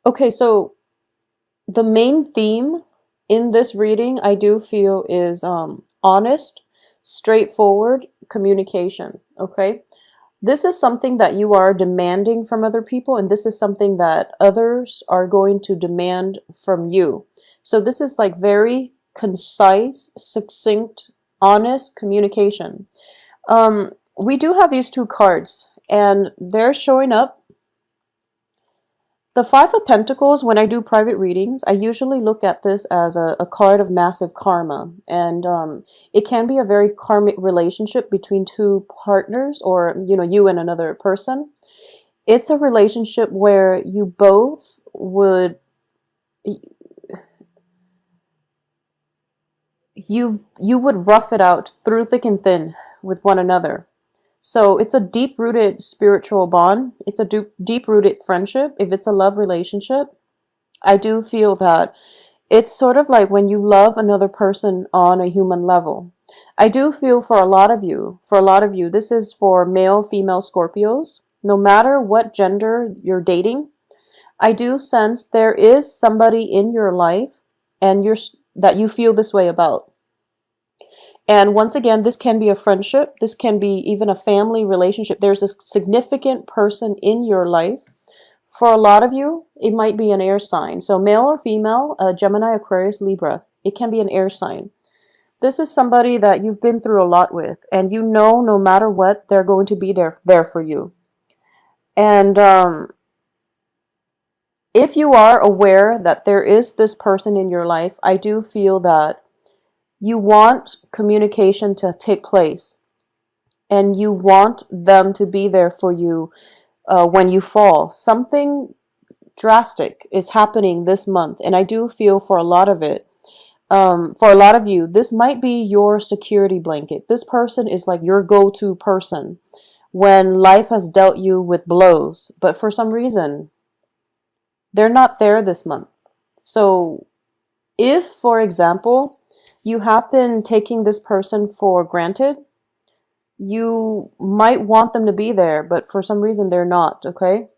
Okay, so the main theme in this reading, I do feel, is honest, straightforward communication. Okay, this is something that you are demanding from other people, and this is something that others are going to demand from you. So this is like very concise, succinct, honest communication. We do have these two cards, and they're showing up. The Five of Pentacles, when I do private readings, I usually look at this as a card of massive karma. And it can be a very karmic relationship between two partners, or, you and another person. It's a relationship where you both would, you would rough it out through thick and thin with one another. So it's a deep-rooted spiritual bond. It's a deep-rooted friendship. If it's a love relationship, I do feel that it's sort of like when you love another person on a human level. I do feel for a lot of you, this is for male, female Scorpios. No matter what gender you're dating, I do sense there is somebody in your life and that you feel this way about. And once again, this can be a friendship. This can be even a family relationship. There's a significant person in your life. For a lot of you, it might be an air sign. So male or female, Gemini, Aquarius, Libra. It can be an air sign. This is somebody that you've been through a lot with, and you know no matter what, they're going to be there for you. And if you are aware that there is this person in your life, I do feel that you want communication to take place, and you want them to be there for you when you fall. Something drastic is happening this month, and I do feel for a lot of it, for a lot of you, this might be your security blanket. This person is like your go-to person when life has dealt you with blows, but for some reason, they're not there this month. So if, for example, you have been taking this person for granted, you might want them to be there, but for some reason they're not, okay?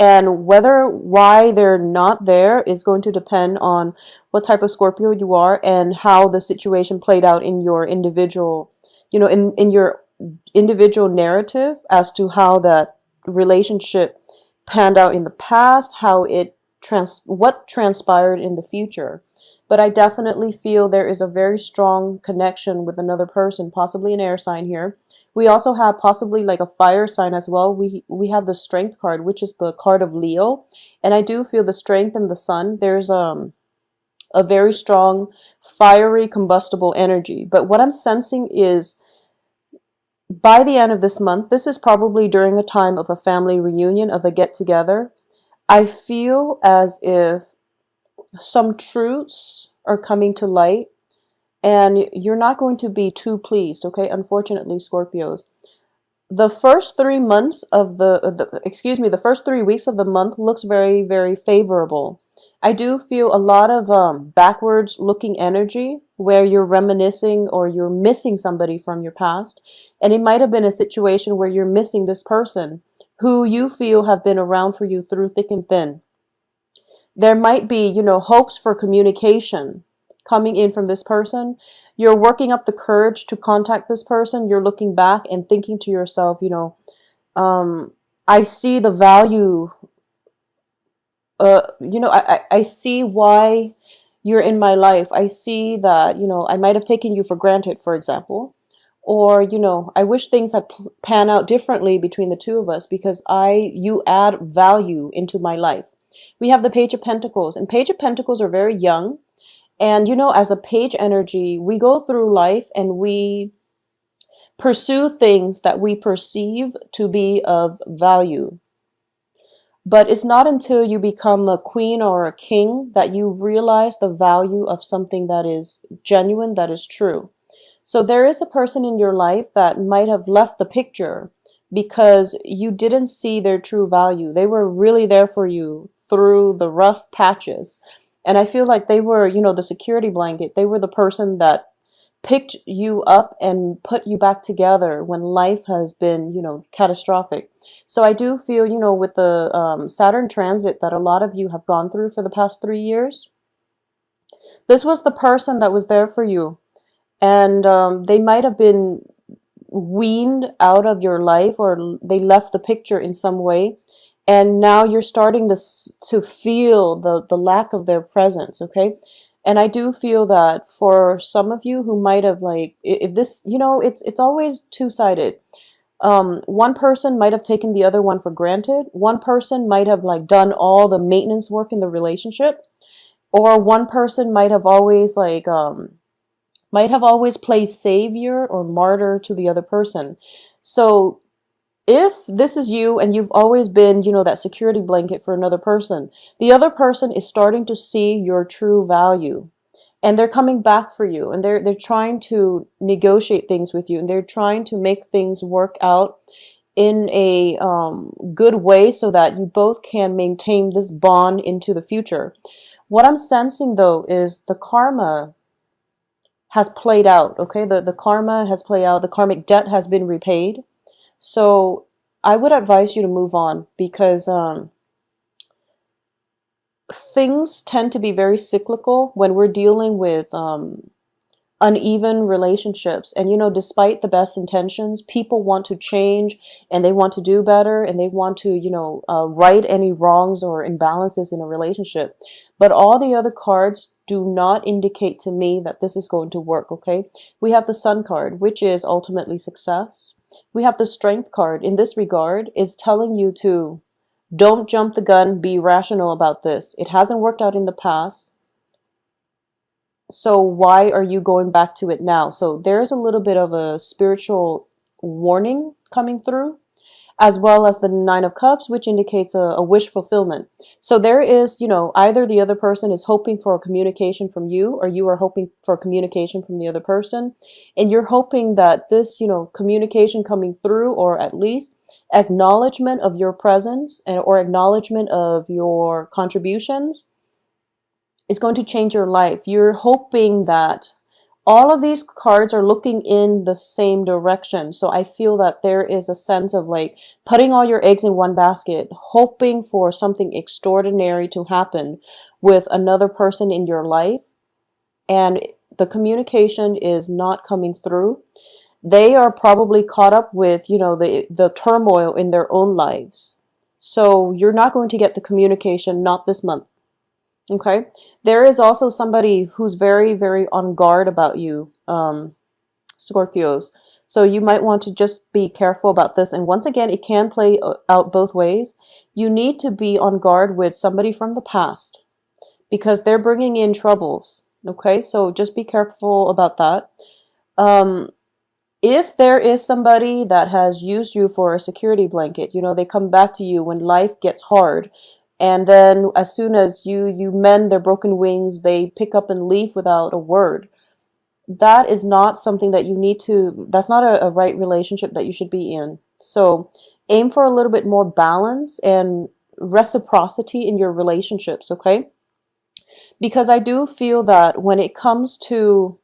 And why they're not there is going to depend on what type of Scorpio you are and how the situation played out in your individual, in your individual narrative as to how that relationship panned out in the past, what transpired in the future. But I definitely feel there is a very strong connection with another person, possibly an air sign here. We also have possibly like a fire sign as well. We have the Strength card, which is the card of Leo. And I do feel the Strength and the Sun. There's a very strong fiery combustible energy. But what I'm sensing is by the end of this month, this is probably during a time of a family reunion, of a get together. I feel as if some truths are coming to light, and you're not going to be too pleased, okay? Unfortunately, Scorpios. The first 3 months of the first 3 weeks of the month looks very, very favorable. I do feel a lot of backwards looking energy where you're reminiscing or you're missing somebody from your past. And it might have been a situation where you're missing this person who you feel have been around for you through thick and thin. There might be, hopes for communication coming in from this person. You're working up the courage to contact this person. You're looking back and thinking to yourself, I see the value. I see why you're in my life. I see that, I might have taken you for granted, for example. Or, I wish things had pan out differently between the two of us because you add value into my life. We have the Page of Pentacles, and Page of Pentacles are very young. And, as a page energy, we go through life and we pursue things that we perceive to be of value. But it's not until you become a queen or a king that you realize the value of something that is genuine, that is true. So there is a person in your life that might have left the picture because you didn't see their true value. They were really there for you through the rough patches. And I feel like they were, the security blanket. They were the person that picked you up and put you back together when life has been, catastrophic. So I do feel, with the Saturn transit that a lot of you have gone through for the past 3 years, this was the person that was there for you. And they might have been weaned out of your life, or they left the picture in some way, and now you're starting to feel the lack of their presence. Okay, and I do feel that for some of you who might have, like, if this, it's always two-sided. One person might have taken the other one for granted. One person might have, like, done all the maintenance work in the relationship, or one person might have always played savior or martyr to the other person. So if this is you and you've always been, that security blanket for another person, the other person is starting to see your true value. And they're coming back for you, and they're trying to negotiate things with you, and they're trying to make things work out in a good way so that you both can maintain this bond into the future. What I'm sensing, though, is the karma has played out. Okay, the karma has played out. The karmic debt has been repaid. So I would advise you to move on, because things tend to be very cyclical when we're dealing with uneven relationships. And, despite the best intentions, people want to change, and they want to do better, and they want to, right any wrongs or imbalances in a relationship. But all the other cards do not indicate to me that this is going to work. Okay, we have the Sun card, which is ultimately success. We have the Strength card. In this regard, is telling you to don't jump the gun, be rational about this. It hasn't worked out in the past, so why are you going back to it now? So there's a little bit of a spiritual warning coming through, as well as the Nine of Cups, which indicates a wish fulfillment. So there is, either the other person is hoping for a communication from you, or you are hoping for communication from the other person. And you're hoping that this, communication coming through, or at least acknowledgement of your presence, or acknowledgement of your contributions, is going to change your life. You're hoping that all of these cards are looking in the same direction. So I feel that there is a sense of, like, putting all your eggs in one basket, hoping for something extraordinary to happen with another person in your life, and the communication is not coming through. They are probably caught up with, the turmoil in their own lives. So you're not going to get the communication, not this month. Okay, there is also somebody who's very, very on guard about you, Scorpios. So you might want to just be careful about this. And once again, it can play out both ways. You need to be on guard with somebody from the past, because they're bringing in troubles. Okay, so just be careful about that. If there is somebody that has used you for a security blanket, they come back to you when life gets hard. And then as soon as you mend their broken wings, they pick up and leave without a word. That is not something that you need to, that's not a right relationship that you should be in. So aim for a little bit more balance and reciprocity in your relationships, okay? Because I do feel that when it comes to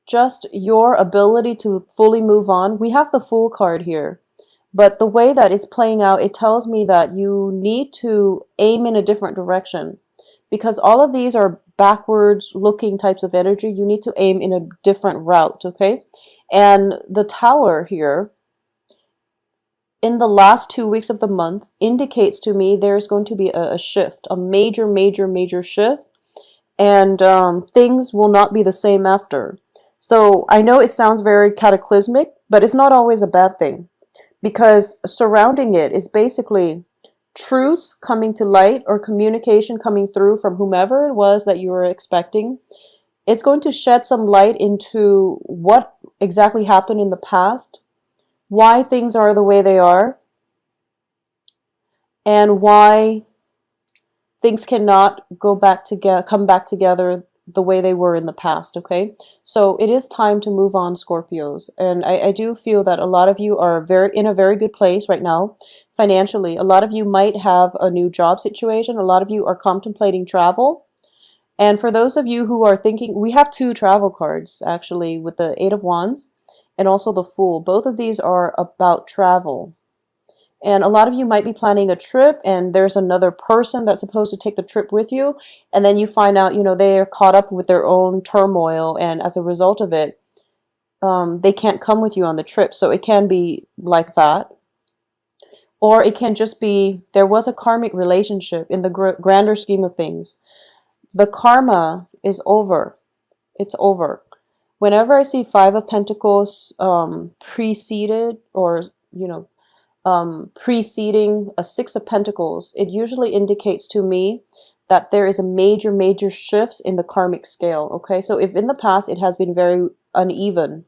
just your ability to fully move on, we have the Fool card here. But the way that it's playing out, it tells me that you need to aim in a different direction, because all of these are backwards looking types of energy. You need to aim in a different route, okay? And the Tower here, in the last 2 weeks of the month, indicates to me there's going to be a shift, a major, major, major shift, and things will not be the same after. So I know it sounds very cataclysmic, but it's not always a bad thing, because surrounding it is basically truths coming to light, or communication coming through from whomever it was that you were expecting. It's going to shed some light into what exactly happened in the past, why things are the way they are, and why things cannot come back together the way they were in the past, okay? So it is time to move on, Scorpios. And I do feel that a lot of you are in a very good place right now financially. A lot of you might have a new job situation. A lot of you are contemplating travel. And for those of you who are thinking, we have two travel cards actually with the Eight of Wands and also the Fool. Both of these are about travel. And a lot of you might be planning a trip and there's another person that's supposed to take the trip with you. And then you find out, they are caught up with their own turmoil. And as a result of it, they can't come with you on the trip. So it can be like that. Or it can just be there was a karmic relationship in the grander scheme of things. The karma is over. It's over. Whenever I see Five of Pentacles preceded or, preceding a Six of Pentacles, it usually indicates to me that there is a major, major shifts in the karmic scale. Okay, so if in the past it has been very uneven,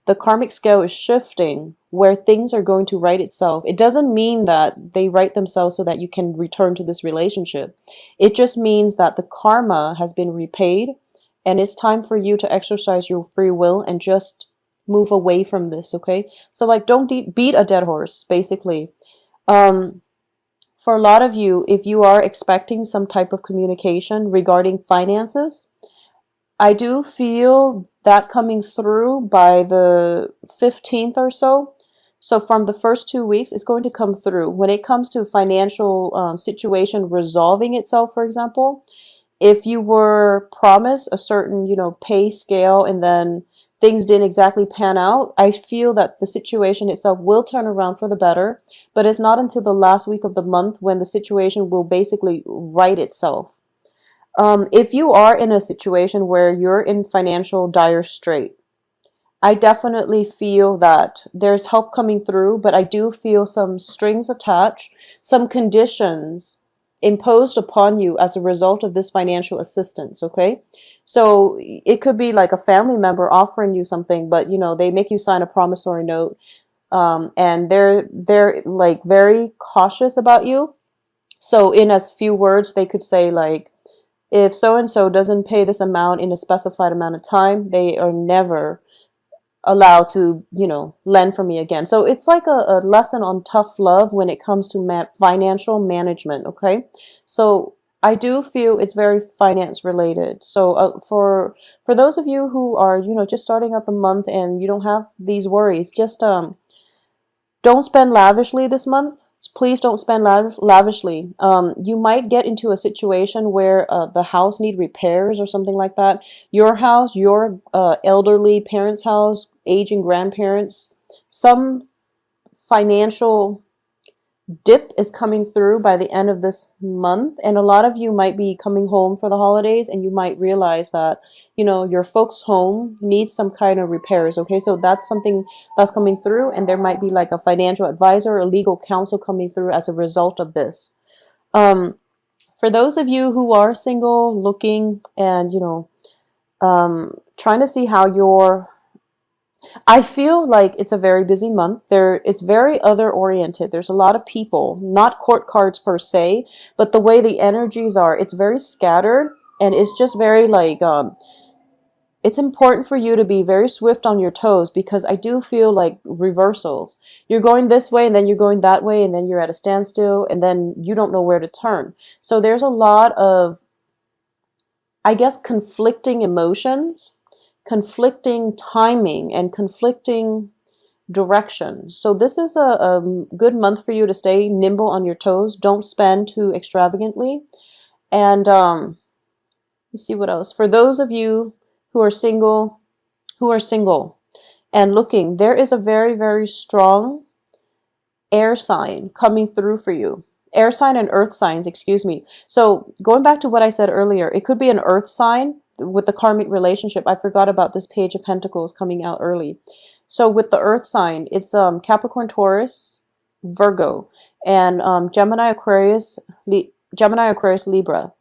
the karmic scale is shifting where things are going to right itself. It doesn't mean that they right themselves so that you can return to this relationship. It just means that the karma has been repaid and it's time for you to exercise your free will and just move away from this, okay? So like don't beat a dead horse, basically. For a lot of you, if you are expecting some type of communication regarding finances, I do feel that coming through by the 15th or so. So from the first 2 weeks, it's going to come through. When it comes to financial situation resolving itself, for example, if you were promised a certain, pay scale and then things didn't exactly pan out, I feel that the situation itself will turn around for the better, but it's not until the last week of the month when the situation will basically right itself. If you are in a situation where you're in financial dire strait, I definitely feel that there's help coming through, but I do feel some strings attached, some conditions imposed upon you as a result of this financial assistance, okay? So it could be like a family member offering you something, but they make you sign a promissory note, and they're like very cautious about you. So in as few words, they could say like, if so-and-so doesn't pay this amount in a specified amount of time, they are never allowed to, lend from me again. So it's like a lesson on tough love when it comes to financial management, okay? So I do feel it's very finance related. So for those of you who are, just starting out the month and you don't have these worries, just don't spend lavishly this month. Please don't spend lavishly. You might get into a situation where the house need repairs or something like that. Your house, your elderly parents' house, aging grandparents, some financial dip is coming through by the end of this month, and a lot of you might be coming home for the holidays and you might realize that your folks home needs some kind of repairs, okay? So that's something that's coming through, and there might be like a financial advisor or legal counsel coming through as a result of this. For those of you who are single, looking and trying to see how I feel like it's a very busy month. It's very other oriented. There's a lot of people, not court cards per se, but the way the energies are, it's very scattered, and it's just very like, it's important for you to be very swift on your toes, because I do feel like reversals. You're going this way and then you're going that way and then you're at a standstill and then you don't know where to turn. So there's a lot of, I guess, conflicting emotions, conflicting timing, and conflicting direction. So this is a good month for you to stay nimble on your toes. Don't spend too extravagantly. And let's see what else. For those of you who are single and looking, there is a very, very strong air sign coming through for you. Air sign and earth signs, excuse me. So going back to what I said earlier, it could be an earth sign with the karmic relationship. I forgot about this Page of Pentacles coming out early. So with the earth sign, it's Capricorn, Taurus, Virgo, and Gemini, Aquarius, Libra.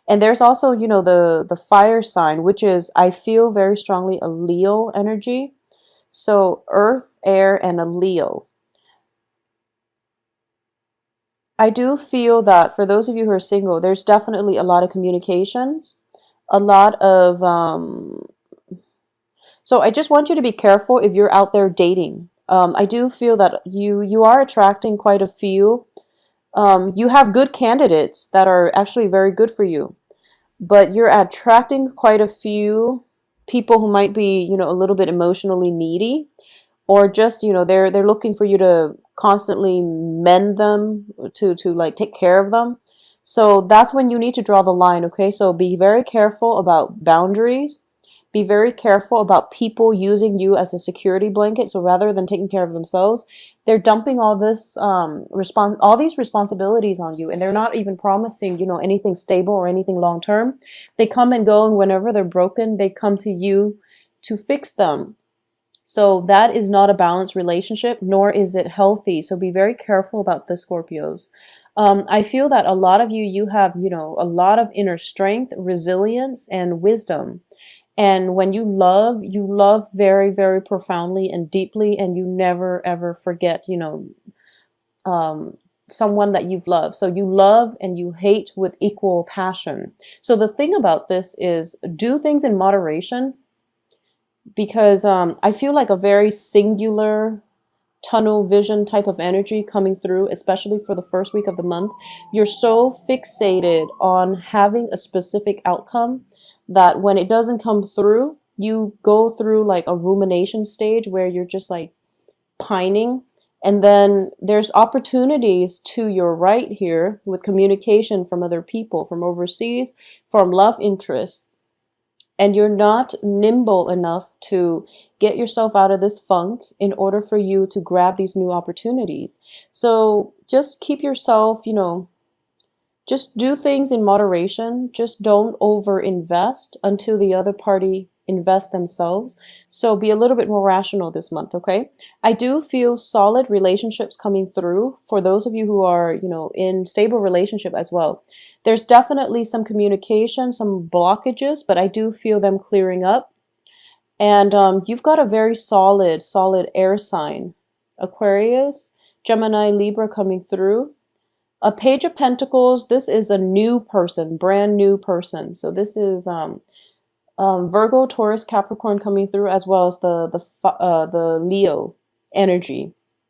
And there's also, the fire sign, which is, I feel very strongly, a Leo energy. So earth, air, and a Leo. I do feel that for those of you who are single, there's definitely a lot of communications, a lot of, so I just want you to be careful if you're out there dating. I do feel that you are attracting quite a few. You have good candidates that are actually very good for you. but you're attracting quite a few people who might be, a little bit emotionally needy, or just, they're looking for you to constantly mend them, to like take care of them. So that's when you need to draw the line, okay? So be very careful about boundaries. Be very careful about people using you as a security blanket. So rather than taking care of themselves, they're dumping all these responsibilities on you, and they're not even promising, anything stable or anything long term. They come and go, and whenever they're broken, they come to you to fix them. So that is not a balanced relationship, nor is it healthy. So be very careful about the Scorpios. I feel that a lot of you, you have, a lot of inner strength, resilience, and wisdom. And when you love very, very profoundly and deeply, and you never ever forget, um, someone that you've loved. So you love and you hate with equal passion. So the thing about this is do things in moderation, because I feel like a very singular tunnel vision type of energy coming through, especially for the first week of the month. You're so fixated on having a specific outcome that when it doesn't come through, you go through like a rumination stage where you're just like pining. And then there's opportunities to your right here with communication from other people, from overseas, from love interest, and you're not nimble enough to get yourself out of this funk in order for you to grab these new opportunities. So just keep yourself, just do things in moderation. Just don't over invest until the other party invest themselves. So be a little bit more rational this month, okay? I do feel solid relationships coming through for those of you who are, in stable relationship as well. There's definitely some communication, some blockages, but I do feel them clearing up. And you've got a very solid air sign, Aquarius, Gemini, Libra coming through. A Page of Pentacles, this is a new person, brand new person. So this is Virgo, Taurus, Capricorn coming through, as well as the Leo energy.